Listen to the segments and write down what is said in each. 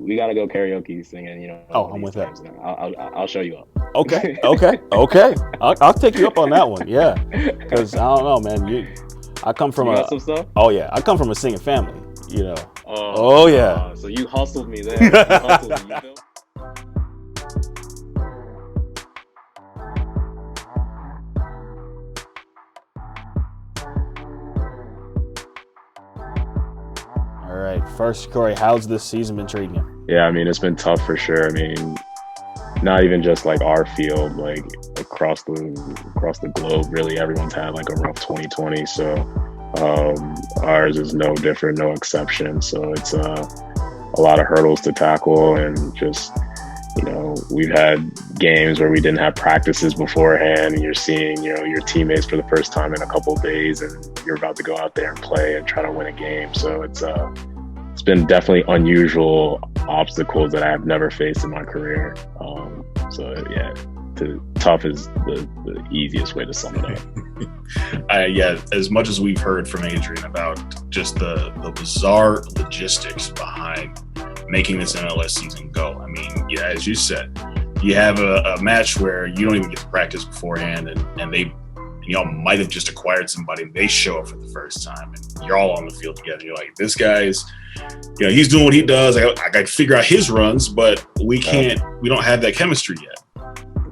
we gotta go karaoke singing, Oh, one of I'm these with that. times. And I'll show you up. Okay, okay, okay. I'll take you up on that one. Yeah, because I don't know, man. I come from You got a, some stuff? oh yeah, I come from a singing family. You know. Oh, Oh yeah. so you hustled me there. You hustled me. You feel? All right. First, Corey, how's this season been treating you? Yeah, I mean, it's been tough for sure. I mean, not even just like our field, like across the globe, really everyone's had like a rough 2020. So ours is no different, no exception. So it's a lot of hurdles to tackle, and just we've had games where we didn't have practices beforehand, and you're seeing your teammates for the first time in a couple of days, and you're about to go out there and play and try to win a game. So it's been definitely unusual obstacles that I have never faced in my career. So yeah, tough is the easiest way to sum it up. Yeah, as much as we've heard from Adrian about just the bizarre logistics behind making this MLS season go. I mean, yeah, as you said, you have a match where you don't even get to practice beforehand, and y'all might have just acquired somebody, and they show up for the first time, and you're all on the field together. You're like, this guy's, he's doing what he does. I got to figure out his runs, but we don't have that chemistry yet.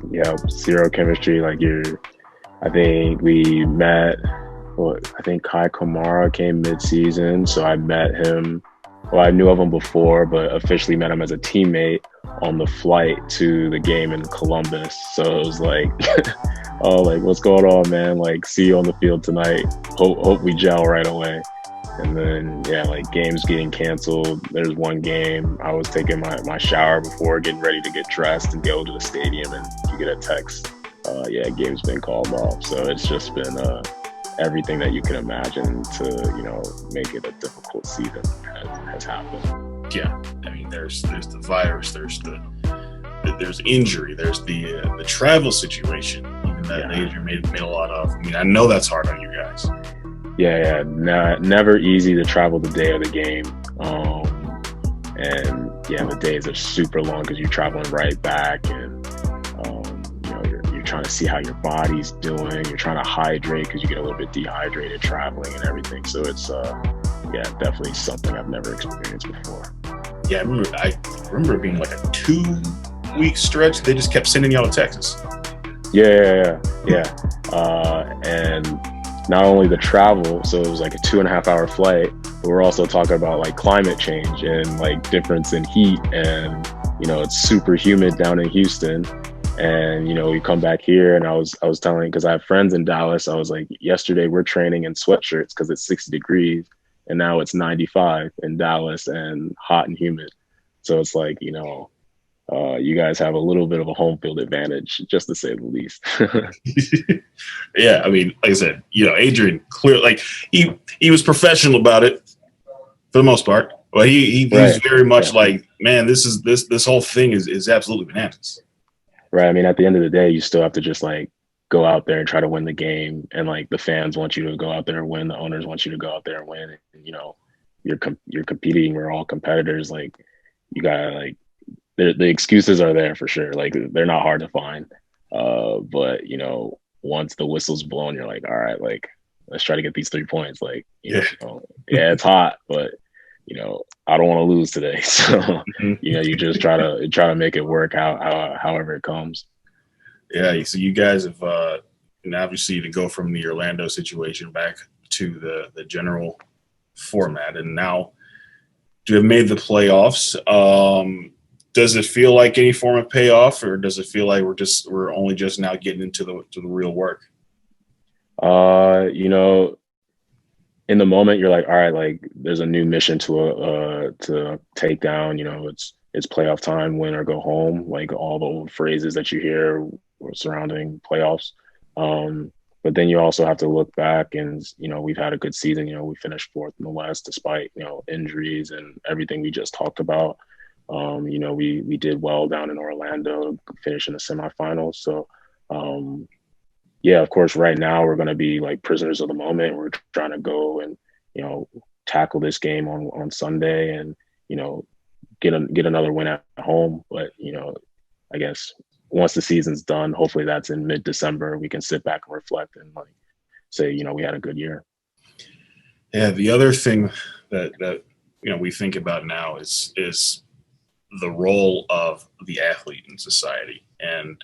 Yeah, zero chemistry. I think we met. I think Kai Kamara came mid-season, so I met him. Well, I knew of him before, but officially met him as a teammate on the flight to the game in Columbus. So it was like, oh, like, what's going on, man? Like, see you on the field tonight. Hope we gel right away. And then, yeah, like games getting canceled. There's one game I was taking my shower before getting ready to get dressed and go to the stadium, and you get a text. Yeah, game's been called off. So it's just been everything that you can imagine to make it a difficult season has happened. Yeah, I mean, there's the virus, there's injury, there's the travel situation, even that Adrian made a lot of. I mean, I know that's hard on you guys. Yeah, never easy to travel the day of the game. And yeah, the days are super long because you're traveling right back, and you're trying to see how your body's doing. You're trying to hydrate because you get a little bit dehydrated traveling and everything. So it's definitely something I've never experienced before. Yeah, I remember it being like a 2-week stretch. They just kept sending y'all to Texas. Yeah. And not only the travel, so it was like a 2.5-hour flight, but we're also talking about like climate change and like difference in heat, and it's super humid down in Houston, and we come back here, and I was telling, because I have friends in Dallas, I was like, yesterday we're training in sweatshirts because it's 60 degrees, and now it's 95 in Dallas and hot and humid. So it's like, you guys have a little bit of a home field advantage, just to say the least. Yeah, I mean, like I said, Adrian, clear, like he was professional about it for the most part. Well, he's very much like, man, this whole thing is absolutely bananas. Right. I mean, at the end of the day, you still have to just like go out there and try to win the game, and like the fans want you to go out there and win. The owners want you to go out there and win. And, you're competing. We're all competitors. Like, you gotta like. The excuses are there for sure. Like, they're not hard to find. But once the whistle's blown, you're like, all right, like, let's try to get these 3 points. Like, yeah, it's hot, but I don't want to lose today. So you just try to make it work however it comes. Yeah. So you guys have, and obviously to go from the Orlando situation back to the general format, and now to have made the playoffs. Does it feel like any form of payoff, or does it feel like we're only just now getting into the real work? In the moment you're like, all right, like there's a new mission to take down. It's playoff time, win or go home. Like all the old phrases that you hear surrounding playoffs. But then you also have to look back, and we've had a good season. We finished 4th in the West despite injuries and everything we just talked about. We did well down in Orlando, finishing the semifinals. So, yeah, of course, right now we're going to be like prisoners of the moment. We're trying to go and, tackle this game on Sunday, and, get another win at home. But I guess once the season's done, hopefully that's in mid-December, we can sit back and reflect and like say, we had a good year. Yeah, the other thing that we think about now is the role of the athlete in society, and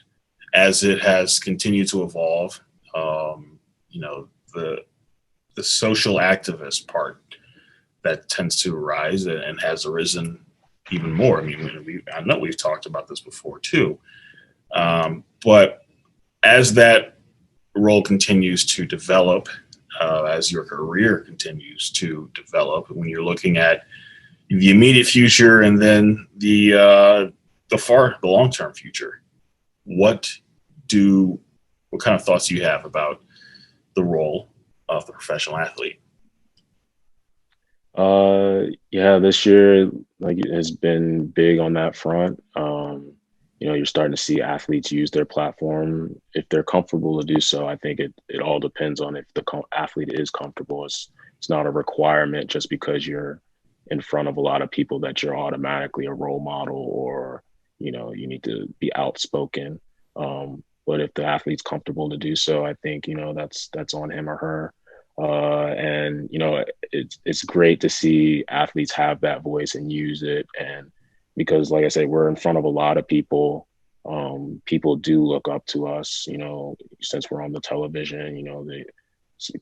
as it has continued to evolve, the social activist part that tends to arise and has arisen even more. I mean, I know we've talked about this before too, but as that role continues to develop, as your career continues to develop, when you're looking at the immediate future and then the long-term future, what kind of thoughts do you have about the role of the professional athlete? Yeah, this year it has been big on that front. You're starting to see athletes use their platform if they're comfortable to do so. I think it all depends on if the athlete is comfortable. It's not a requirement just because you're in front of a lot of people that you're automatically a role model or you need to be outspoken. But if the athlete's comfortable to do so, I think that's on him or her. And it's great to see athletes have that voice and use it. And because, like I said, we're in front of a lot of people. People do look up to us, since we're on the television. The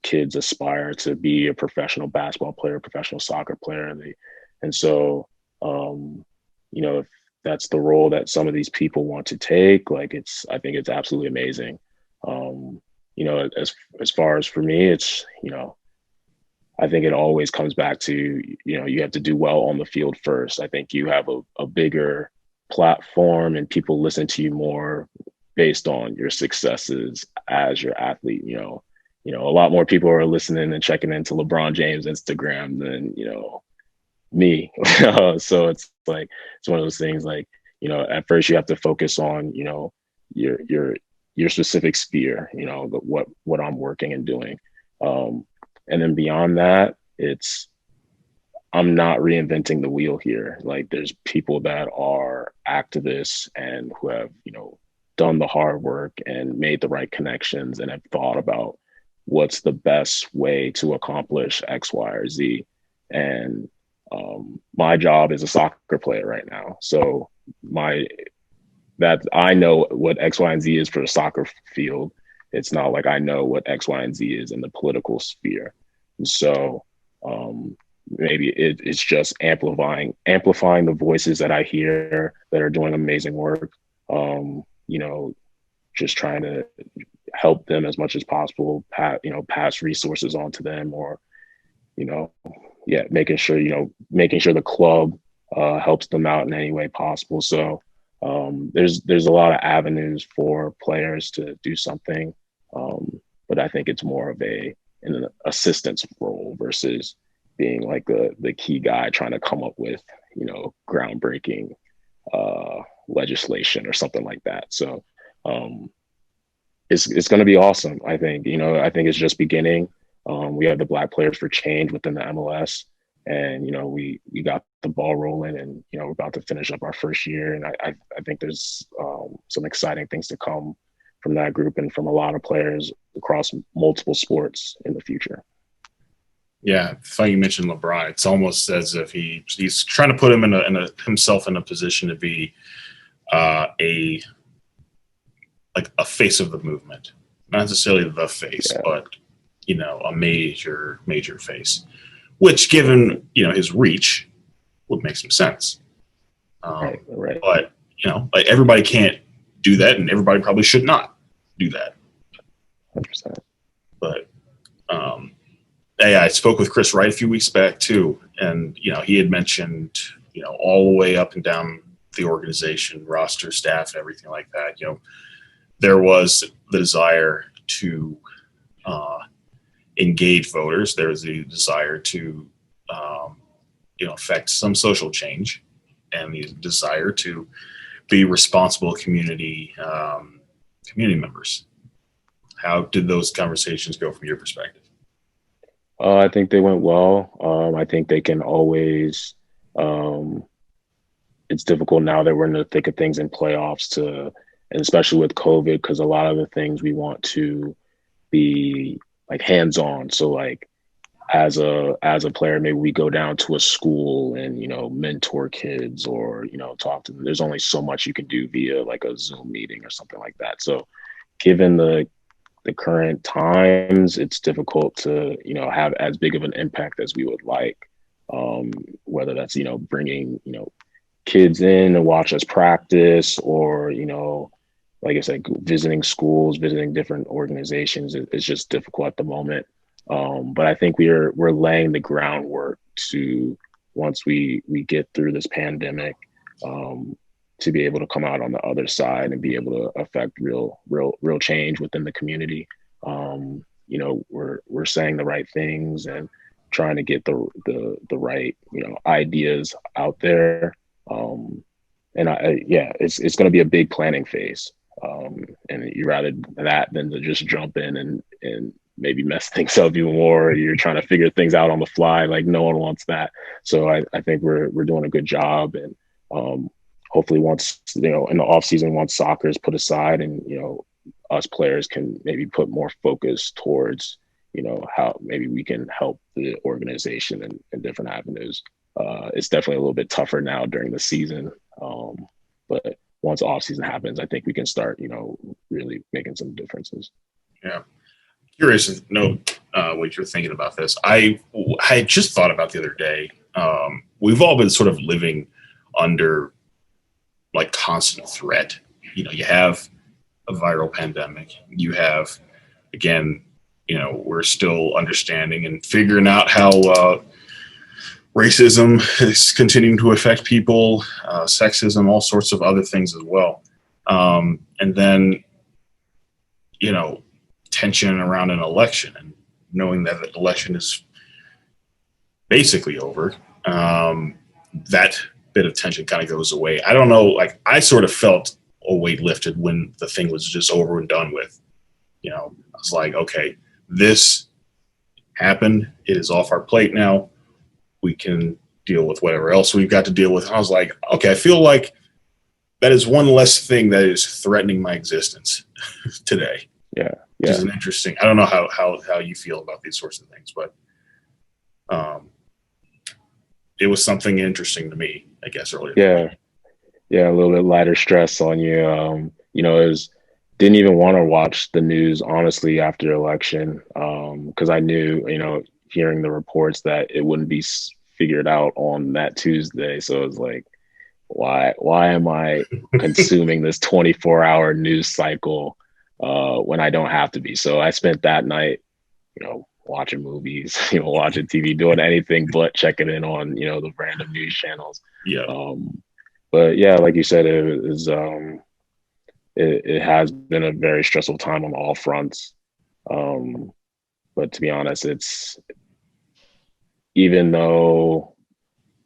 kids aspire to be a professional basketball player, professional soccer player. And so, if that's the role that some of these people want to take, I think it's absolutely amazing. As far as for me, it's, I think it always comes back to, you have to do well on the field first. I think you have a bigger platform and people listen to you more based on your successes as your athlete. A lot more people are listening and checking into LeBron James Instagram than, me. So it's one of those things at first you have to focus on, your specific sphere, what I'm working and doing. And then beyond that, I'm not reinventing the wheel here. There's people that are activists and who have, done the hard work and made the right connections and have thought about what's the best way to accomplish X, Y, or Z. And my job is a soccer player right now. So that I know what X, Y, and Z is for the soccer field. It's not like I know what X, Y, and Z is in the political sphere. And so maybe it's just amplifying the voices that I hear that are doing amazing work. Just trying to help them as much as possible, pass resources on to them, or, making sure the club helps them out in any way possible. So there's a lot of avenues for players to do something, but I think it's more of an assistance role versus being the key guy trying to come up with groundbreaking legislation or something like that. So it's going to be awesome. I think it's just beginning. We have the Black Players for Change within the MLS. And, we got the ball rolling and, we're about to finish up our first year. And I think there's some exciting things to come from that group and from a lot of players across multiple sports in the future. Yeah, funny you mentioned LeBron. It's almost as if he's trying to put him himself in a position to be a face of the movement. Not necessarily the face, but a major face. Which, given his reach, would make some sense. Right. But everybody can't do that, and everybody probably should not do that. 100%. But I spoke with Chris Wright a few weeks back too, and he had mentioned all the way up and down the organization, roster, staff, and everything like that. There was the desire to engage voters. There's the desire to, affect some social change, and the desire to be responsible community members. How did those conversations go from your perspective? I think they went well. I think they can always it's difficult now that we're in the thick of things in playoffs and especially with COVID, because a lot of the things we want to be like hands on. So like as a player, maybe we go down to a school and mentor kids or talk to them. There's only so much you can do via like a Zoom meeting or something like that. So given the current times, it's difficult to have as big of an impact as we would like. Whether that's bringing kids in and watch us practice, or like I said, visiting schools, visiting different organizations. It's just difficult at the moment. But I think we're laying the groundwork to, once we get through this pandemic, to be able to come out on the other side and be able to affect real change within the community. We're saying the right things and trying to get the right ideas out there. It's going to be a big planning phase. And you rather that than to just jump in and maybe mess things up even more. You're trying to figure things out on the fly. Like no one wants that. So I think we're doing a good job. And hopefully once, in the off season, once soccer is put aside and, us players can maybe put more focus towards, how maybe we can help the organization in different avenues. It's definitely a little bit tougher now during the season. But once off season happens, I think we can start, really making some differences. Yeah. Curious to know what you're thinking about this. I just thought about the other day. We've all been sort of living under like constant threat. You have a viral pandemic. You have, again, we're still understanding and figuring out how racism is continuing to affect people, sexism, all sorts of other things as well. And then, tension around an election and knowing that the election is basically over, that bit of tension kind of goes away. I don't know, like I sort of felt a weight lifted when the thing was just over and done with. I was like, okay, this happened. It is off our plate now. We can deal with whatever else we've got to deal with. And I was like, okay, I feel like that is one less thing that is threatening my existence today. Yeah. Which is an interesting. I don't know how you feel about these sorts of things, but it was something interesting to me, I guess, earlier. Yeah, a little bit lighter stress on you. Didn't even want to watch the news honestly after election, because I knew, hearing the reports that it wouldn't be figured out on that Tuesday. So it was like, why am I consuming this 24-hour news cycle when I don't have to be? So I spent that night, watching movies, watching TV, doing anything but checking in on, the random news channels. Yeah. But yeah, like you said, it has been a very stressful time on all fronts. But to be honest, even though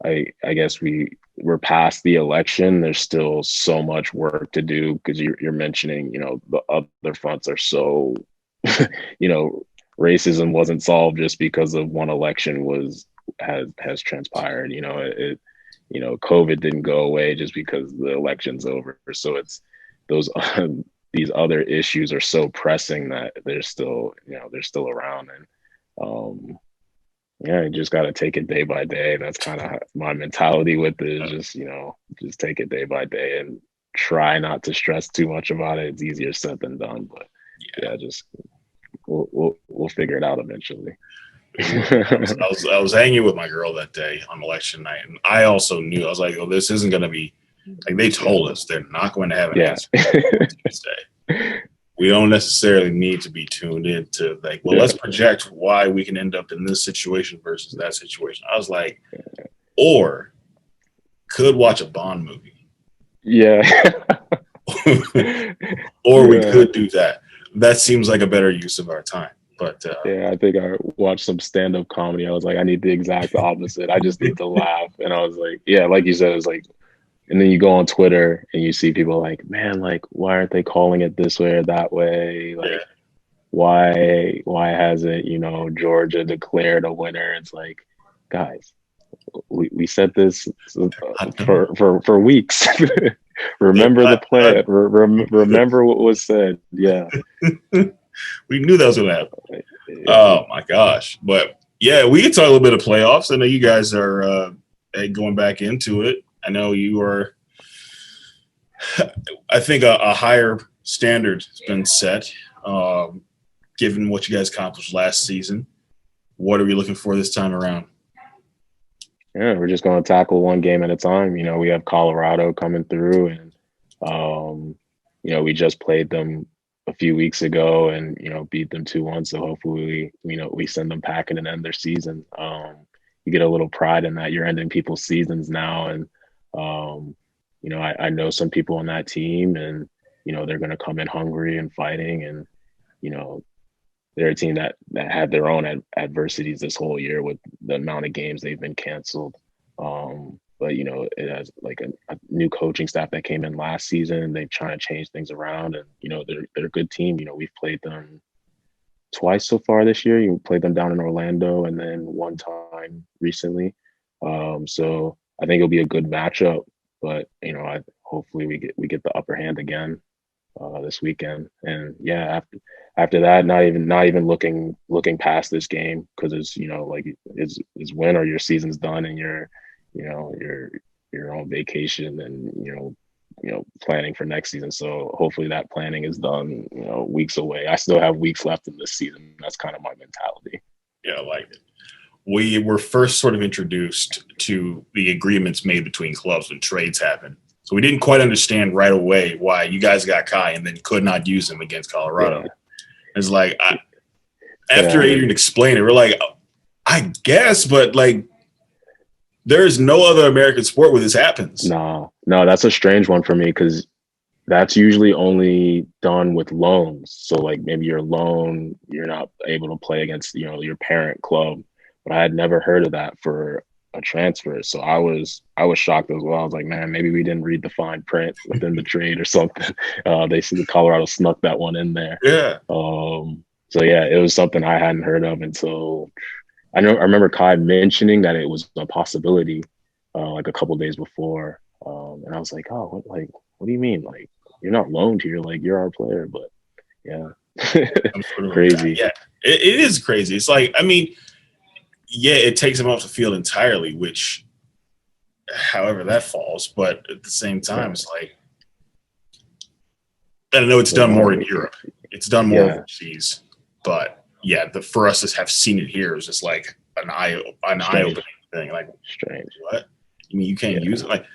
I guess we're past the election, there's still so much work to do, because you're mentioning, the other fronts are so, racism wasn't solved just because of one election has transpired. COVID didn't go away just because the election's over. So it's those these other issues are so pressing that they're still around. And you just got to take it day by day. That's kind of my mentality with it, is just take it day by day and try not to stress too much about it. It's easier said than done, but just we'll figure it out eventually. I was hanging with my girl that day on election night, and I also knew, I was like, oh, this isn't going to be, like, they told us they're not going to have an answer Tuesday. We don't necessarily need to be tuned in to like, well, let's project why we can end up in this situation versus that situation. I was like, or could watch a Bond movie. Yeah. Or we could do that. That seems like a better use of our time. But I think I watched some stand-up comedy. I was like, I need the exact opposite. I just need to laugh. And I was like, like you said, it was like, and then you go on Twitter and you see people like, man, like, why aren't they calling it this way or that way? Like, why hasn't, Georgia declared a winner? It's like, guys, we said this for weeks. Remember the plan. Remember what was said. Yeah. We knew that was going to happen. Yeah. Oh my gosh. But yeah, we can talk a little bit of playoffs. I know you guys are going back into it. I know you are, I think a higher standard has been set, given what you guys accomplished last season. What are we looking for this time around? Yeah, we're just going to tackle one game at a time. You know, we have Colorado coming through, and you know, we just played them a few weeks ago, and you know, beat them 2-1. So hopefully, we send them packing and end their season. You get a little pride in that you're ending people's seasons now, and you know, I know some people on that team, and you know, they're going to come in hungry and fighting, and you know, they're a team that had their own adversities this whole year with the amount of games they've been canceled. But you know, it has like a new coaching staff that came in last season. They're trying to change things around, and you know, they're a good team. You know, we've played them twice so far this year. You played them down in Orlando, and then one time recently. So I think it'll be a good matchup. But you know, hopefully we get the upper hand again this weekend. And yeah, after that, not even looking past this game, because it's, you know, like it's win or your season's done, and you're on vacation, and you know planning for next season. So hopefully that planning is done, you know, weeks away. I still have weeks left in this season. That's kind of my mentality. Yeah, I like it. We were first sort of introduced to the agreements made between clubs when trades happen. So we didn't quite understand right away why you guys got Kai and then could not use him against Colorado. Yeah. It's like, after Adrian explained it, we're like, I guess, but like, there's no other American sport where this happens. No, that's a strange one for me, because that's usually only done with loans. So like maybe your loan, you're not able to play against, you know, your parent club. But I had never heard of that for a transfer. So I was shocked as well. I was like, man, maybe we didn't read the fine print within the trade or something. They see Colorado snuck that one in there. Yeah. So yeah, it was something I hadn't heard of until I remember Kai mentioning that it was a possibility like a couple days before. And I was like, oh, what do you mean? Like, you're not loaned here, like you're our player. But yeah. Crazy. Yeah. It is crazy. It's like, I mean, yeah, it takes him off the field entirely, which however that falls. But at the same time, it's like, I don't know, it's done more in Europe. It's done more overseas. But yeah, for us to have seen it here is just like an eye-opening thing. Like, strange. What? You mean you can't use it? Like,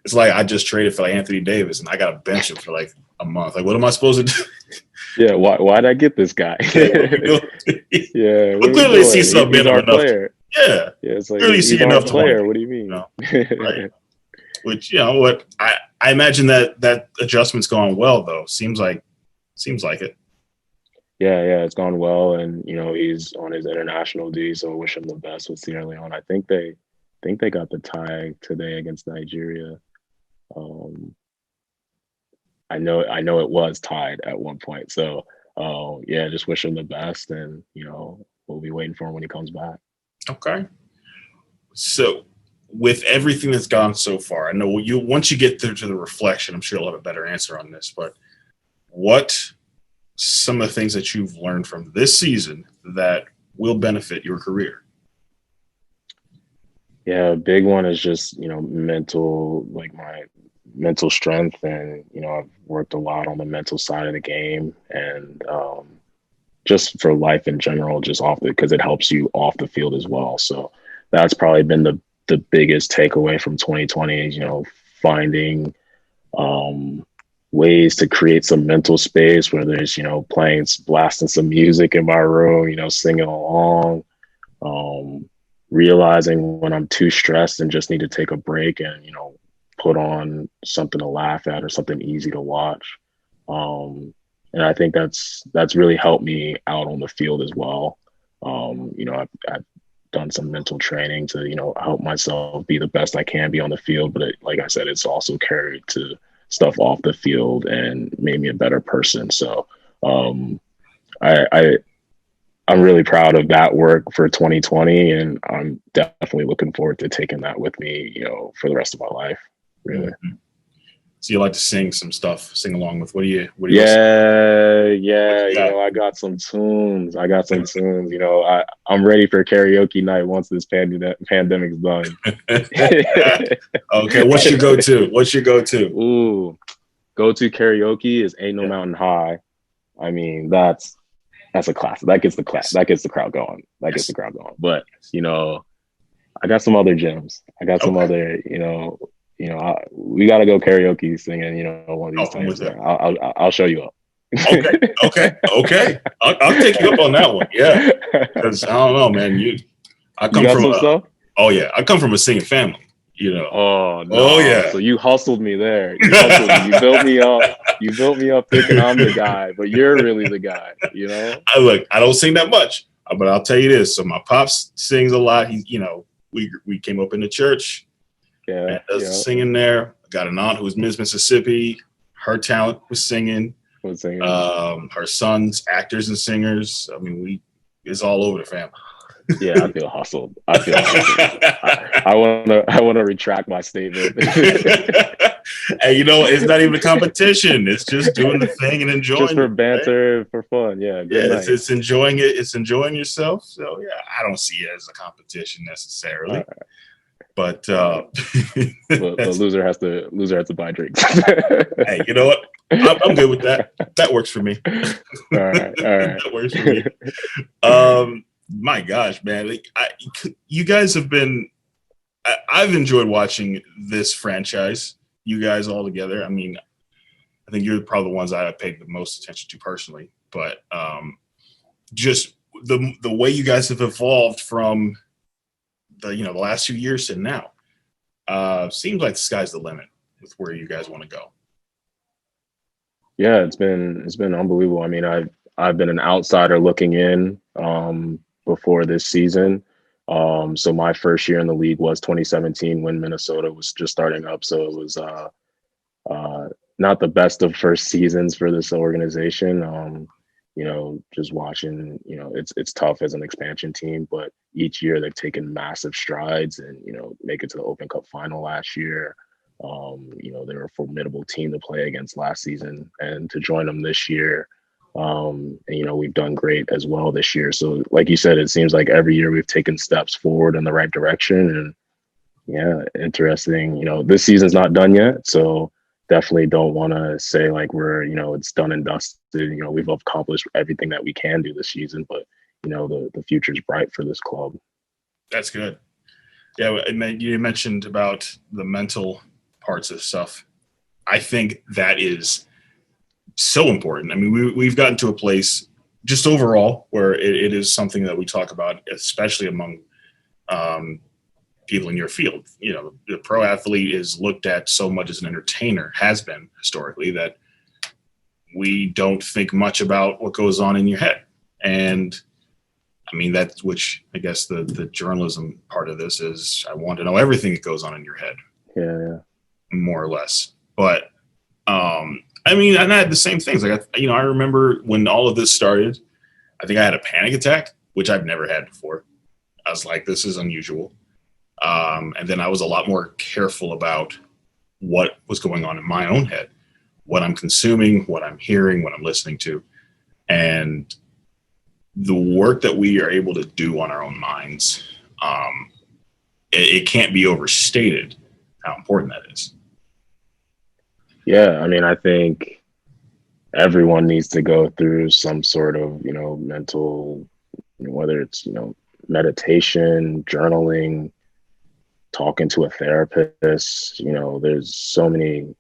it's like I just traded for like Anthony Davis and I got to bench him for like a month. Like, what am I supposed to do? Yeah, why'd I get this guy? Yeah, we clearly see something in him enough. Yeah, it's like clearly see enough player. What do you mean? No. Right. Which, you know what, I imagine that adjustment's gone well though. Seems like it. Yeah, it's gone well, and you know, he's on his international duty, so I wish him the best with Sierra Leone. I think they got the tie today against Nigeria. I know it was tied at one point. So yeah, just wish him the best, and you know, we'll be waiting for him when he comes back. Okay. So with everything that's gone so far, I know once you get through to the reflection, I'm sure you'll have a better answer on this, but what some of the things that you've learned from this season that will benefit your career? Yeah, a big one is just, you know, my mental strength, and you know, I've worked a lot on the mental side of the game, and just for life in general, just because it helps you off the field as well. So that's probably been the biggest takeaway from 2020 is, you know, finding ways to create some mental space, whether it's, you know, blasting some music in my room, you know, singing along, realizing when I'm too stressed and just need to take a break and, you know, put on something to laugh at or something easy to watch. And I think that's really helped me out on the field as well. You know, I've done some mental training to, you know, help myself be the best I can be on the field. But like I said, it's also carried to stuff off the field and made me a better person. So I I'm really proud of that work for 2020, and I'm definitely looking forward to taking that with me, for the rest of my life. Really. Mm-hmm. So you like to sing some stuff, sing along with what do you Yeah, yeah. you got? I got some tunes. I'm ready for karaoke night once this pandemic's done. Okay, what's your go-to? Ooh, go-to karaoke is "Ain't No Mountain High." I mean, that's a classic. That gets the Yes. That gets the crowd going. Yes. But I got some other gems. I got some Okay. other, we got to go karaoke singing, one of these I'm with times. that. I'll show you up. Okay. I'll take you up on that one. Yeah, because I don't know, man. I come got from some stuff. Oh yeah, I come from a singing family. Oh no. Oh yeah. So you hustled me there. You built me up. You built me up thinking I'm the guy, but you're really the guy. I don't sing that much, but I'll tell you this. So my pops sings a lot. We came up in the church. Yeah. Man does the singing there. I got an aunt who was Miss Mississippi. Her talent was singing. Her sons, actors and singers. I mean, it's all over the family. Yeah, I feel hustled. I want to retract my statement. Hey, it's not even a competition. It's just doing the thing and enjoying. Just for banter, right? For fun. Yeah, it's enjoying it. It's enjoying yourself. So yeah, I don't see it as a competition necessarily. Right. But the loser has to buy drinks. Hey, you know what? I'm good with that. That works for me. All right. That works for me. My gosh, man! You guys have been. I've enjoyed watching this franchise. You guys all together. I mean, I think you're probably the ones I paid the most attention to personally. But just the way you guys have evolved from the last few years to now, seems like the sky's the limit with where you guys want to go. Yeah, it's been unbelievable. I mean, I've been an outsider looking in before this season. So my first year in the league was 2017 when Minnesota was just starting up. So it was not the best of first seasons for this organization. Just watching, it's tough as an expansion team, but each year they've taken massive strides and, make it to the Open Cup final last year. They were a formidable team to play against last season, and to join them this year. And, we've done great as well this year. So like you said, it seems like every year we've taken steps forward in the right direction. And yeah, interesting. This season's not done yet. So definitely don't want to say like we're, it's done and dusted. We've accomplished everything that we can do this season, but, the future's bright for this club. That's good. Yeah. You mentioned about the mental parts of stuff. I think that is so important. I mean, we've gotten to a place just overall where it is something that we talk about, especially among people in your field. The pro athlete is looked at so much as an entertainer, has been historically, that we don't think much about what goes on in your head. And I mean, that's which I guess the journalism part of this is I want to know everything that goes on in your head. Yeah. More or less. But I mean, and I had the same things. Like, I remember when all of this started, I think I had a panic attack, which I've never had before. I was like, this is unusual. And then I was a lot more careful about what was going on in my own head, what I'm consuming, what I'm hearing, what I'm listening to. And the work that we are able to do on our own minds, it can't be overstated how important that is. Yeah, I mean, I think everyone needs to go through some sort of, mental, whether it's, meditation, journaling, talking to a therapist. There's so many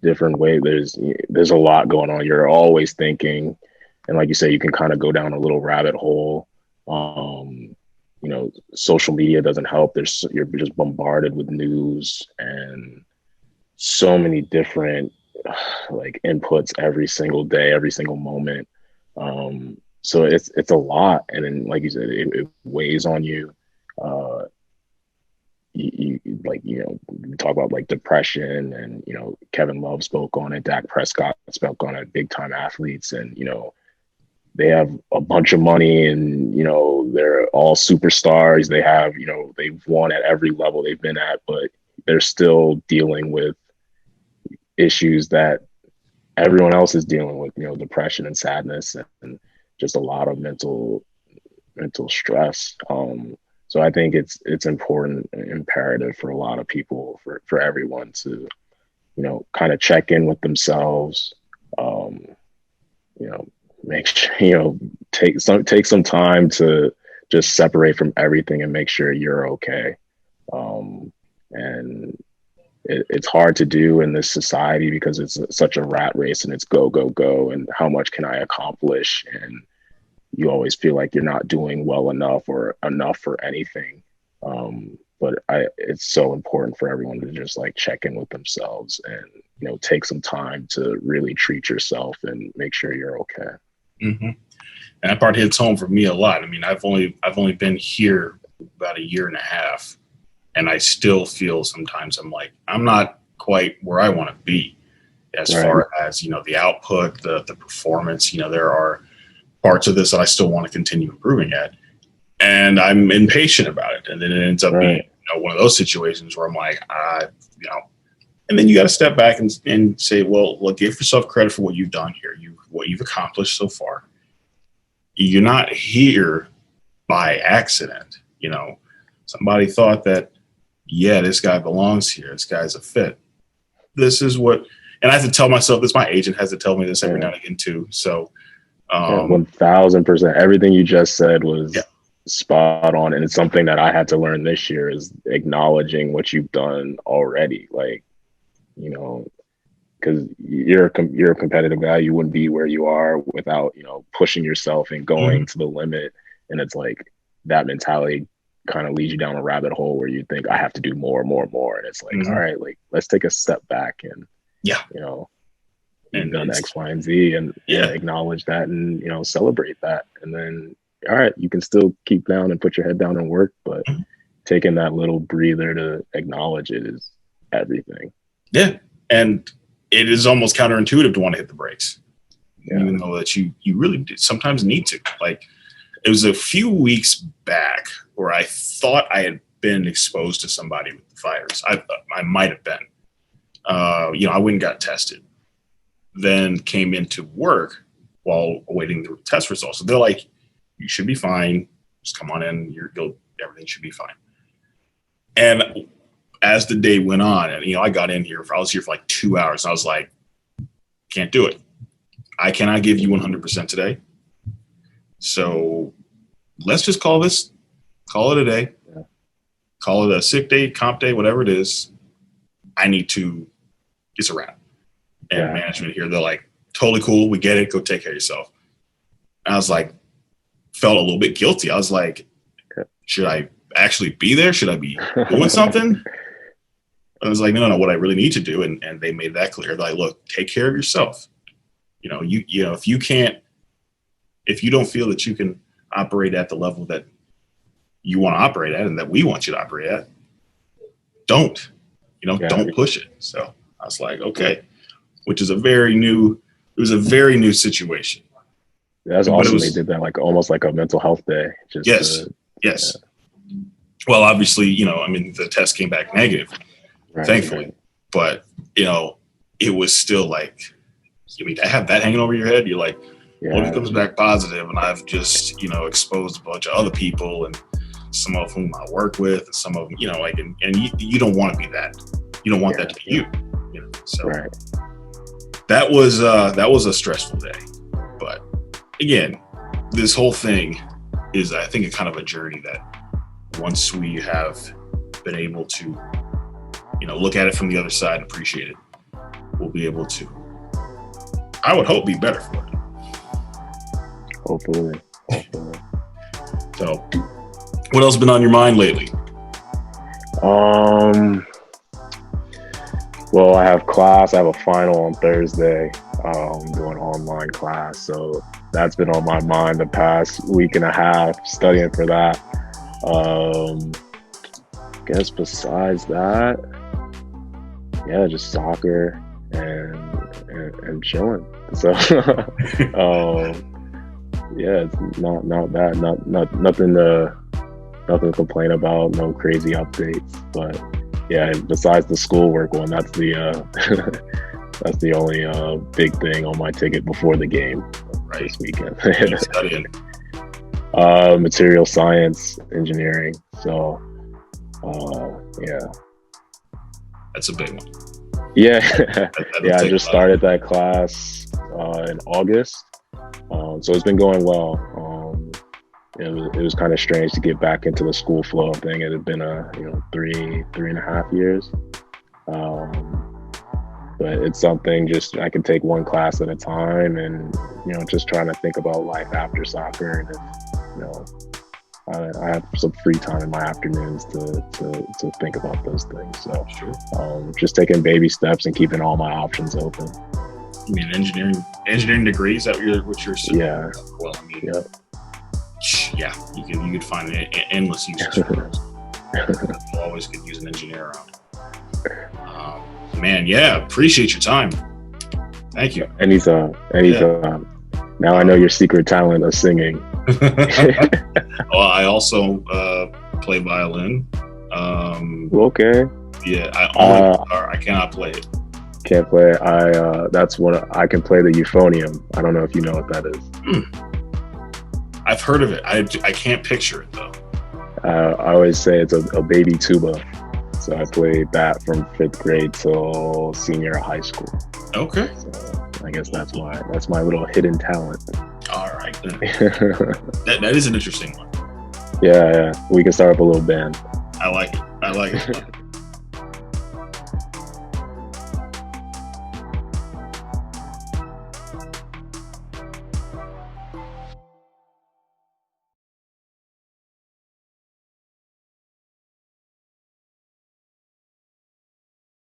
different ways. There's a lot going on. You're always thinking, and like you say, you can kind of go down a little rabbit hole. Social media doesn't help. You're just bombarded with news and so many different like inputs every single day, every single moment. So it's a lot. And then, like you said, it weighs on you. You talk about like depression, and, Kevin Love spoke on it. Dak Prescott spoke on it, big time athletes. And, they have a bunch of money and, you know, they're all superstars. They have, you know, they've won at every level they've been at, but they're still dealing with issues that everyone else is dealing with, you know, depression and sadness and just a lot of mental stress. So I think it's important and imperative for a lot of people, for everyone to, you know, kind of check in with themselves, you know, make sure, you know, take some time to just separate from everything and make sure you're okay. And it's hard to do in this society because it's such a rat race and it's go, go, go. And how much can I accomplish? And you always feel like you're not doing well enough or enough for anything. But it's so important for everyone to just like check in with themselves and, you know, take some time to really treat yourself and make sure you're okay. Mm-hmm. And that part hits home for me a lot. I mean, I've only been here about a year and a half, and I still feel sometimes I'm like, I'm not quite where I want to be as far as, you know, the output, the performance. You know, there are parts of this that I still want to continue improving at, and I'm impatient about it. And then it ends up being, you know, one of those situations where I'm like, you know, and then you got to step back and say, well, look, give yourself credit for what you've done here, what you've accomplished so far. You're not here by accident. You know, somebody thought that, yeah, this guy belongs here. This guy's a fit. This is what, and I have to tell myself this. My agent has to tell me this every now and again too. So, 1000%. Everything you just said was spot on, and it's something that I had to learn this year is acknowledging what you've done already. Like, you know, because you're a competitive guy. You wouldn't be where you are without, you know, pushing yourself and going to the limit. And it's like that mentality kind of leads you down a rabbit hole where you think I have to do more and more and more. And it's like, all right, like let's take a step back and, you know, and done X, Y, and Z and acknowledge that and, you know, celebrate that. And then, all right, you can still keep down and put your head down and work, but taking that little breather to acknowledge it is everything. Yeah. And it is almost counterintuitive to want to hit the brakes, even though that you really sometimes need to. Like, it was a few weeks back where I thought I had been exposed to somebody with the virus. I might have been. You know, I went and got tested, then came into work while awaiting the test results. So they're like, you should be fine. Just come on in. Everything should be fine. And as the day went on, and, you know, I got in here, I was here for like 2 hours. And I was like, can't do it. I cannot give you 100% today. So let's just call it a day. Yeah. Call it a sick day, comp day, whatever it is. It's a wrap. And management here, they're like, totally cool. We get it. Go take care of yourself. And I was like, felt a little bit guilty. I was like, should I actually be there? Should I be doing something? I was like, no, what I really need to do. And they made that clear. They're like, look, take care of yourself. You know, you know, if you don't feel that you can operate at the level that you want to operate at and that we want you to operate at, don't push it. So I was like, okay, which is a very new situation. That's awesome. They did that like almost like a mental health day. Yes. Well, obviously, you know, I mean, the test came back negative, thankfully, but, you know, it was still like, I mean, to have that hanging over your head, you're like, well, if it comes back positive and I've just, you know, exposed a bunch of other people and some of whom I work with and some of them, you know, like, and you don't want to be that. You don't want that to be you know, so that was a stressful day. But again, this whole thing is, I think, a kind of a journey that once we have been able to, you know, look at it from the other side and appreciate it, we'll be able to, I would hope, be better for it. Hopefully. So, what else has been on your mind lately? Well, I have class. I have a final on Thursday. Doing online class, so that's been on my mind the past week and a half, studying for that. Guess besides that, just soccer and chilling. So, Yeah, it's not bad. Nothing to complain about. No crazy updates. But yeah, besides the schoolwork one, that's the that's the only big thing on my ticket before the game Right. this weekend. What are you studying? Material science engineering. So yeah. That's a big one. Yeah, That'll yeah. I take just a lot. started that class in August, so it's been going well. It was kind of strange to get back into the school flow thing. It had been three and a half years, but it's something just I can take one class at a time, and just trying to think about life after soccer, and I have some free time in my afternoons to think about those things. So Sure. just taking baby steps and keeping all my options open. I mean, engineering degree, is that what you're saying? Yeah. Well, I mean, Yeah. yeah, you could find endless uses for those. You always could use an engineer around. Man, yeah, appreciate your time. Thank you. Anytime. Now I know your secret talent of singing. Well, I also play violin. Okay. Yeah, I only guitar. I cannot play it. Can't play. I can play the euphonium. I don't know if you know what that is. I've heard of it. I can't picture it though. I always say it's a baby tuba. So I played that from 5th grade till senior high school. Okay. So I guess that's my little hidden talent. All right. That is an interesting one. Yeah. We can start up a little band. I like it.